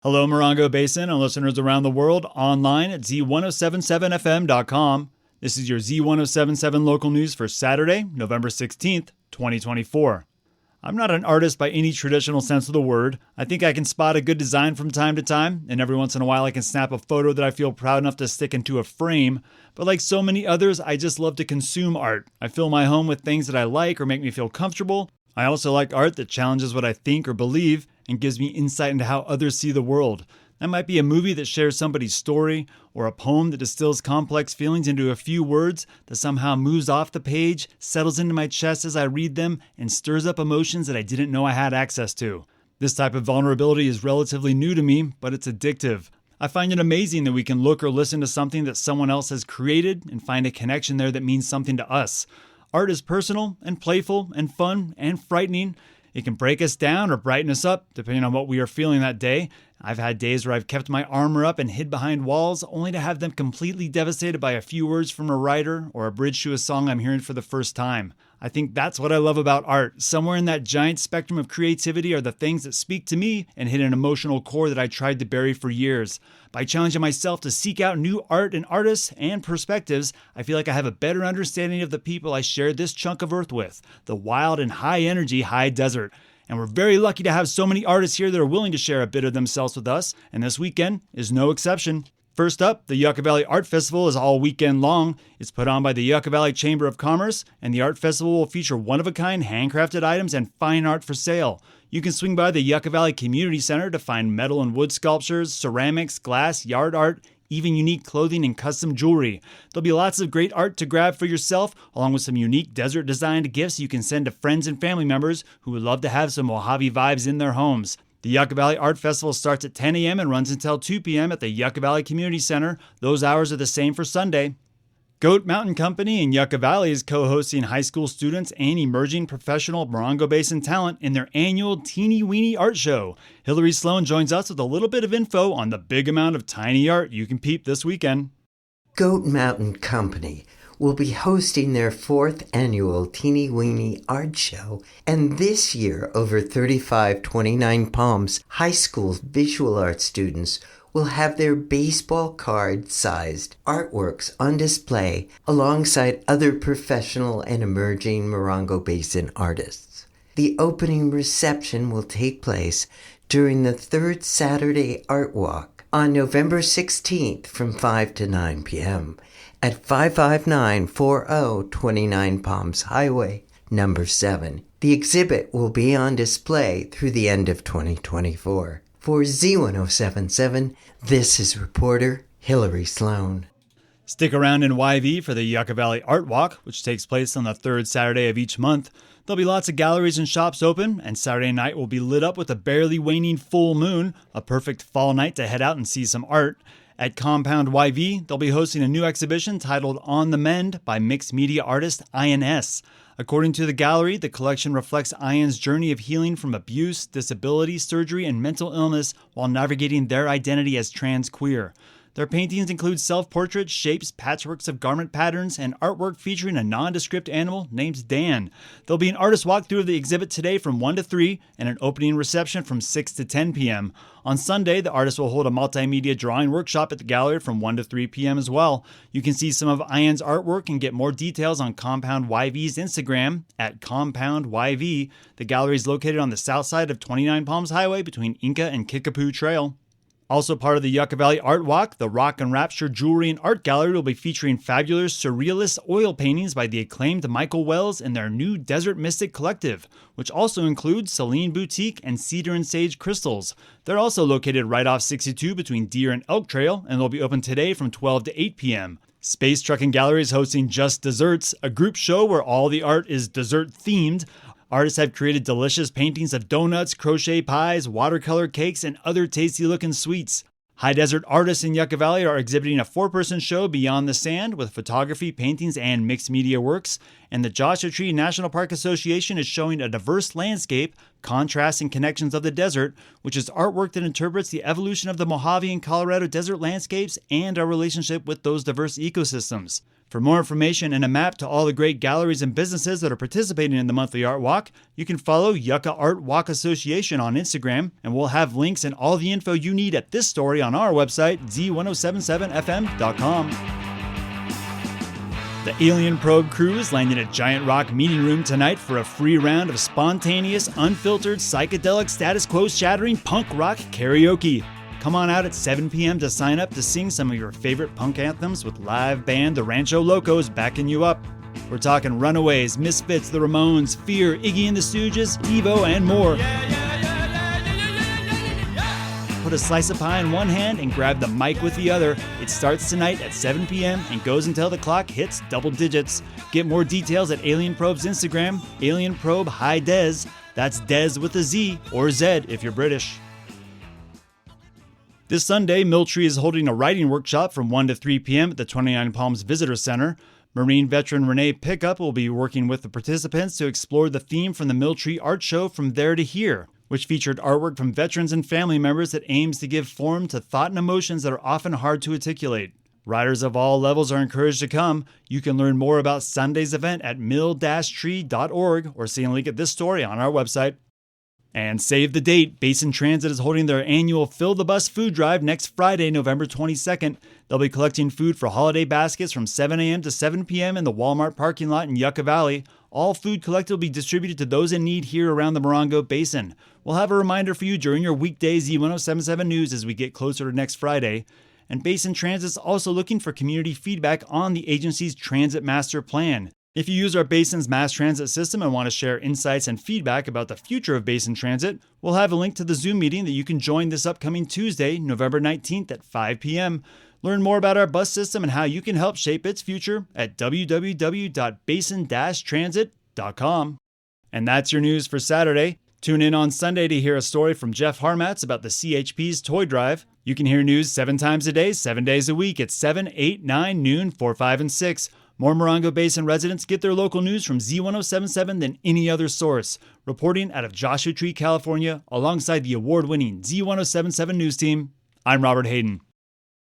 Hello, Morongo Basin and listeners around the world online at Z107.7fm.com. This is your Z107.7 local news for Saturday, November 16th, 2024. I'm not an artist by any traditional sense of the word. I think I can spot a good design from time to time, and every once in a while I can snap a photo that I feel proud enough to stick into a frame. But like so many others, I just love to consume art. I fill my home with things that I like or make me feel comfortable. I also like art that challenges what I think or believe and gives me insight into how others see the world. That might be a movie that shares somebody's story, or a poem that distills complex feelings into a few words that somehow moves off the page, settles into my chest as I read them, and stirs up emotions that I didn't know I had access to. This type of vulnerability is relatively new to me, but it's addictive. I find it amazing that we can look or listen to something that someone else has created and find a connection there that means something to us. Art is personal and playful and fun and frightening. It can break us down or brighten us up, depending on what we are feeling that day. I've had days where I've kept my armor up and hid behind walls, only to have them completely devastated by a few words from a writer or a bridge to a song I'm hearing for the first time. I think that's what I love about art. Somewhere in that giant spectrum of creativity are the things that speak to me and hit an emotional core that I tried to bury for years. By challenging myself to seek out new art and artists and perspectives, I feel like I have a better understanding of the people I share this chunk of earth with, the wild and high energy high desert. And we're very lucky to have so many artists here that are willing to share a bit of themselves with us, and this weekend is no exception. First up, the Yucca Valley Art Festival is all weekend long. It's put on by the Yucca Valley Chamber of Commerce, and the art festival will feature one-of-a-kind handcrafted items and fine art for sale. You can swing by the Yucca Valley Community Center to find metal and wood sculptures, ceramics, glass, yard art, even unique clothing and custom jewelry. There'll be lots of great art to grab for yourself, along with some unique desert-designed gifts you can send to friends and family members who would love to have some Mojave vibes in their homes. The Yucca Valley Art Festival starts at 10 a.m. and runs until 2 p.m. at the Yucca Valley Community Center. Those hours are the same for Sunday. Goat Mountain Company in Yucca Valley is co-hosting high school students and emerging professional Morongo Basin talent in their annual Teeny Weeny Art Show. Hillary Sloan joins us with a little bit of info on the big amount of tiny art you can peep this weekend. Goat Mountain Company will be hosting their 4th annual Teeny Weeny Art Show, and this year over 35 29 Palms high school visual art students will have their baseball card-sized artworks on display alongside other professional and emerging Morongo Basin artists. The opening reception will take place during the 3rd Saturday Art Walk on November 16th from 5 to 9 p.m. at 55940 29 Palms Highway, number 7. The exhibit will be on display through the end of 2024. For Z107.7, this is reporter Hillary Sloan. Stick around in YV for the Yucca Valley Art Walk, which takes place on the 3rd Saturday of each month. There'll be lots of galleries and shops open, and Saturday night will be lit up with a barely waning full moon, a perfect fall night to head out and see some art. At Compound YV, they'll be hosting a new exhibition titled On the Mend by mixed media artist INS. According to the gallery, the collection reflects Ian's journey of healing from abuse, disability, surgery, and mental illness while navigating their identity as trans queer. Their paintings include self-portraits, shapes, patchworks of garment patterns, and artwork featuring a nondescript animal named Dan. There'll be an artist walkthrough of the exhibit today from 1 to 3 and an opening reception from 6 to 10 p.m. On Sunday, the artist will hold a multimedia drawing workshop at the gallery from 1 to 3 p.m. as well. You can see some of Ian's artwork and get more details on Compound YV's Instagram at Compound YV. The gallery is located on the south side of 29 Palms Highway between Inca and Kickapoo Trail. Also part of the Yucca Valley Art Walk, the Rock and Rapture Jewelry and Art Gallery will be featuring fabulous surrealist oil paintings by the acclaimed Michael Wells and their new Desert Mystic Collective, which also includes Celine Boutique and Cedar and Sage Crystals. They're also located right off 62 between Deer and Elk Trail, and they'll be open today from 12 to 8 p.m. Space Trucking Gallery is hosting Just Desserts, a group show where all the art is dessert-themed. Artists have created delicious paintings of donuts, crochet pies, watercolor cakes, and other tasty-looking sweets. High Desert artists in Yucca Valley are exhibiting a 4-person show Beyond the Sand with photography, paintings, and mixed media works. And the Joshua Tree National Park Association is showing a diverse landscape, contrasts and connections of the desert, which is artwork that interprets the evolution of the Mojave and Colorado desert landscapes and our relationship with those diverse ecosystems. For more information and a map to all the great galleries and businesses that are participating in the monthly art walk, you can follow Yucca Art Walk Association on Instagram, and we'll have links and all the info you need at this story on our website, Z107.7fm.com. The Alien Probe crew is landing at Giant Rock Meeting Room tonight for a free round of spontaneous, unfiltered, psychedelic, status quo-shattering punk rock karaoke. Come on out at 7 p.m. to sign up to sing some of your favorite punk anthems with live band The Rancho Locos backing you up. We're talking Runaways, Misfits, The Ramones, Fear, Iggy and the Stooges, Evo, and more. Put a slice of pie in one hand and grab the mic with the other. It starts tonight at 7 p.m. and goes until the clock hits double digits. Get more details at Alien Probe's Instagram, Alien Probe High Des. That's Des with a Z, or Z if you're British. This Sunday, Miltree is holding a writing workshop from 1 to 3 p.m. at the 29 Palms Visitor Center. Marine veteran Renee Pickup will be working with the participants to explore the theme from the Miltree Art Show From There to Here, which featured artwork from veterans and family members that aims to give form to thought and emotions that are often hard to articulate. Writers of all levels are encouraged to come. You can learn more about Sunday's event at mill-tree.org or see a link at this story on our website. And save the date, Basin Transit is holding their annual Fill the Bus food drive next Friday, November 22nd. They'll be collecting food for holiday baskets from 7 a.m. to 7 p.m. in the Walmart parking lot in Yucca Valley. All food collected will be distributed to those in need here around the Morongo Basin. We'll have a reminder for you during your weekday Z107.7 news as we get closer to next Friday. And Basin Transit is also looking for community feedback on the agency's Transit Master Plan. If you use our Basin's mass transit system and want to share insights and feedback about the future of Basin Transit, we'll have a link to the Zoom meeting that you can join this upcoming Tuesday, November 19th at 5 p.m. Learn more about our bus system and how you can help shape its future at www.basin-transit.com. And that's your news for Saturday. Tune in on Sunday to hear a story from Jeff Harmatz about the CHP's Toy Drive. You can hear news 7 times a day, 7 days a week at 7, 8, 9, noon, 4, 5, and 6. More Morongo Basin residents get their local news from Z107.7 than any other source. Reporting out of Joshua Tree, California, alongside the award-winning Z107.7 News Team, I'm Robert Hayden.